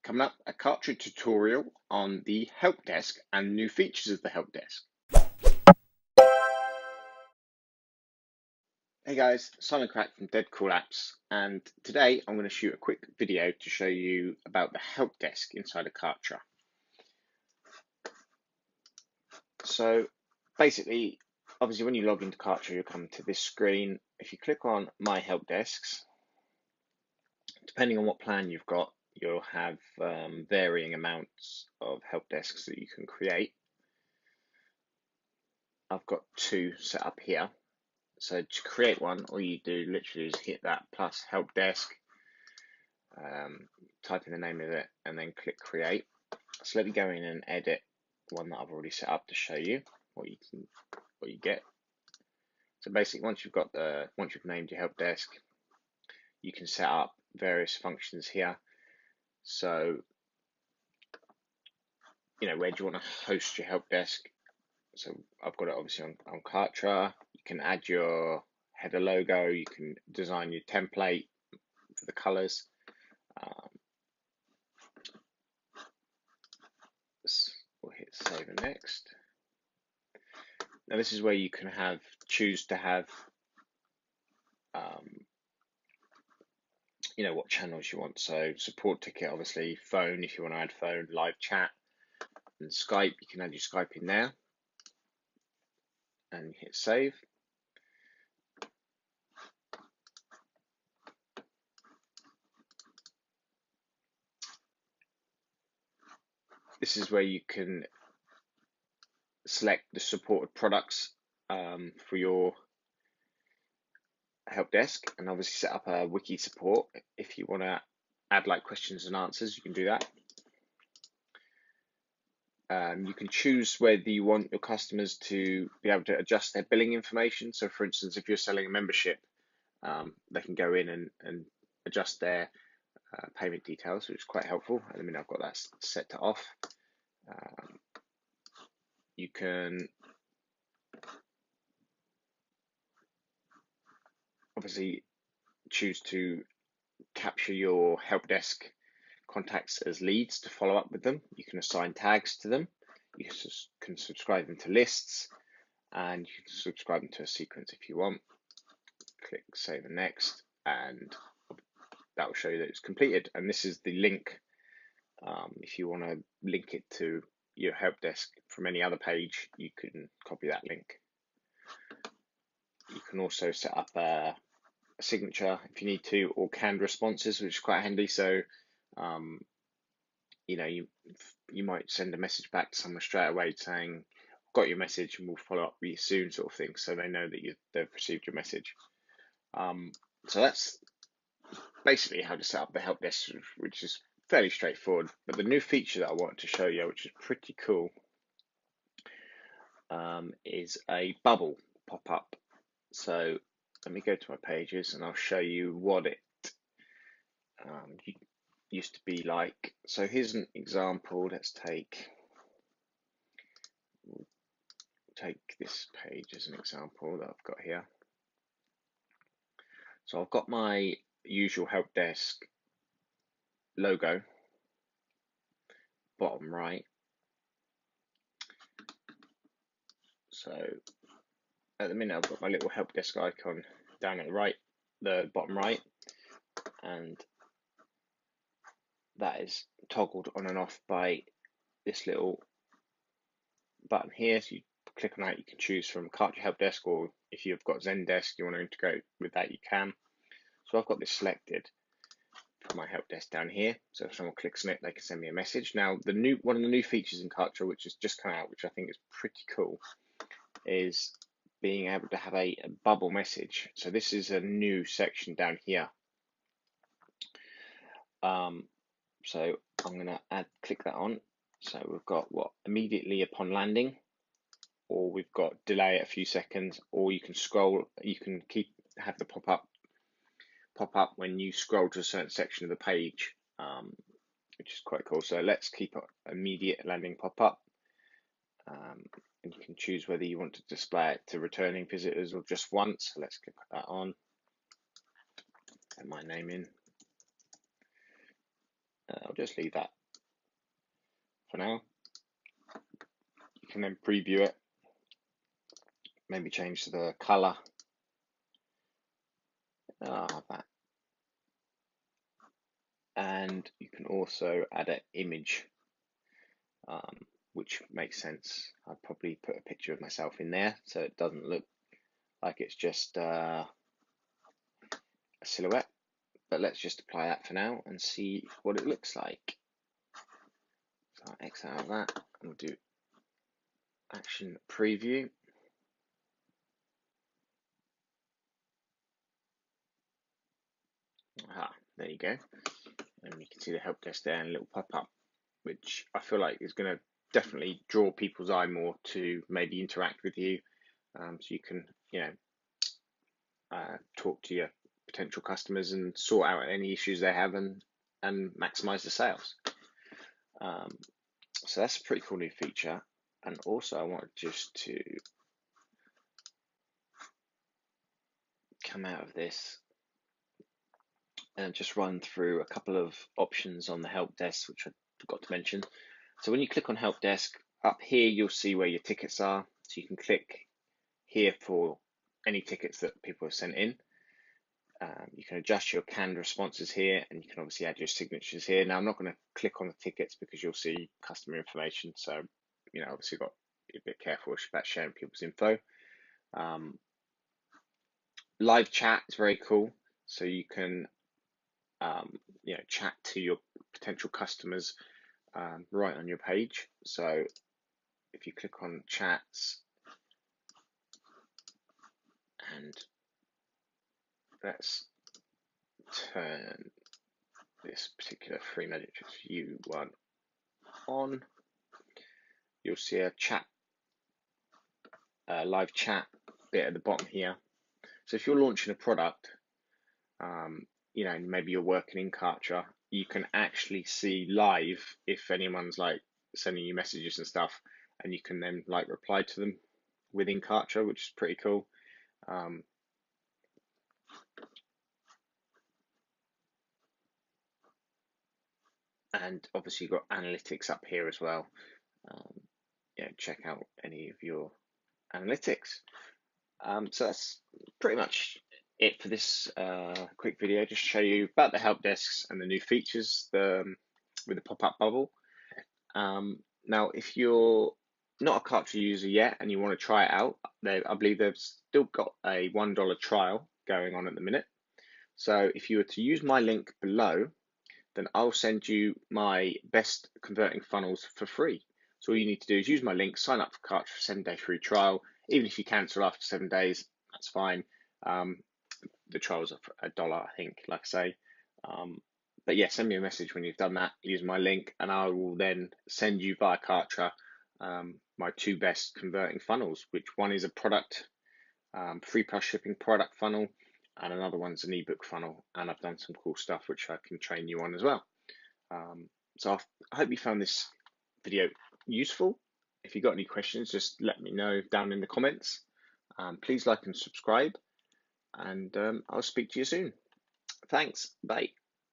coming up, a Kartra tutorial on the help desk and new features of the help desk. Hey guys, Simon Crack from Cool Apps, and today I'm going to shoot a quick video to show you about the help desk inside of Kartra. So basically, obviously when you log into Kartra, you'll come to this screen. If you click on My Help Desks, depending on what plan you've got, you'll have varying amounts of help desks that you can create. I've got two set up here. So to create one, all you do literally is hit that plus help desk, type in the name of it, and then click create. So let me go in and edit one that I've already set up to show you what you get. So basically, once you've named your help desk, you can set up various functions here. So, where do you want to host your help desk? So I've got it obviously on Kartra. You can add your header logo. You can design your template for the colors. We'll hit save and next. Now this is where you can choose to have what channels you want. So support ticket, obviously, phone if you want to add phone, live chat, and Skype. You can add your Skype in there and hit save. This is where you can select the supported products for your help desk, and obviously set up a wiki support. If you want to add like questions and answers, you can do that. You can choose whether you want your customers to be able to adjust their billing information. So for instance, if you're selling a membership, they can go in and adjust their payment details, which is quite helpful. At the minute I've got that set to off. You can obviously choose to capture your help desk contacts as leads to follow up with them. You can assign tags to them. You can subscribe them to lists, and you can subscribe them to a sequence if you want. Click save and next, and that will show you that it's completed. And this is the link. If you want to link it to your help desk from any other page, you can copy that link. You can also set up a signature if you need to, or canned responses, which is quite handy. So you might send a message back to someone straight away saying, got your message and we'll follow up with you soon, sort of thing, so they know that they've received your message. So that's basically how to set up the help desk, which is fairly straightforward. But the new feature that I wanted to show you, which is pretty cool, is a bubble pop-up. So let me go to my pages and I'll show you what it used to be like. So here's an example. Let's take this page as an example that I've got here. So I've got my usual help desk logo, bottom right. So at the minute I've got my little help desk icon down at the bottom right, and that is toggled on and off by this little button here. So you click on that, you can choose from Kartra Help Desk, or if you've got Zendesk, you want to integrate with that, you can. So I've got this selected for my help desk down here. So if someone clicks on it, they can send me a message. Now, one of the new features in Kartra, which has just come out, which I think is pretty cool, is being able to have a bubble message. So this is a new section down here. So I'm going to click that on. So we've got immediately upon landing, or we've got delay a few seconds, or you can scroll. You can have the pop up when you scroll to a certain section of the page, which is quite cool. So let's keep immediate landing pop up, and you can choose whether you want to display it to returning visitors or just once. So let's click that on. Put my name in. I'll just leave that now. You can then preview it, maybe change the color. I'll have that. And you can also add an image, which makes sense. I'd probably put a picture of myself in there so it doesn't look like it's just a silhouette. But let's just apply that for now and see what it looks like. So I'll X out of that and we'll do action preview. There you go. And you can see the help desk there and a little pop-up, which I feel like is going to definitely draw people's eye more to maybe interact with you. So you can, talk to your potential customers and sort out any issues they have and maximize the sales. So that's a pretty cool new feature. And also I wanted just to come out of this and just run through a couple of options on the help desk, which I forgot to mention. So when you click on help desk, up here you'll see where your tickets are. So you can click here for any tickets that people have sent in. You can adjust your canned responses here, and you can obviously add your signatures here. Now I'm not going to click on the tickets because you'll see customer information. So, obviously got to be a bit careful about sharing people's info. Live chat is very cool. So you can, chat to your potential customers right on your page. So if you click on chats, and let's turn this particular free Metrics View one on, you'll see a chat, live chat bit at the bottom here. So if you're launching a product, maybe you're working in Kartra, you can actually see live if anyone's like sending you messages and stuff, and you can then like reply to them within Kartra, which is pretty cool. And obviously you've got analytics up here as well. Check out any of your analytics. So that's pretty much it for this quick video, just to show you about the help desks and the new features with the pop-up bubble. Now, if you're not a Kartra user yet and you want to try it out, I believe they've still got a $1 trial going on at the minute. So if you were to use my link below, then I'll send you my best converting funnels for free. So all you need to do is use my link, sign up for Kartra for 7-day free trial. Even if you cancel after 7 days, that's fine. The trial's $1, I think, like I say. But yeah, send me a message when you've done that. Use my link, and I will then send you via Kartra my 2 best converting funnels, which one is a product, free plus shipping product funnel, and another one's an ebook funnel. And I've done some cool stuff which I can train you on as well. So I hope you found this video useful. If you've got any questions, just let me know down in the comments. Please like and subscribe, and I'll speak to you soon. Thanks. Bye.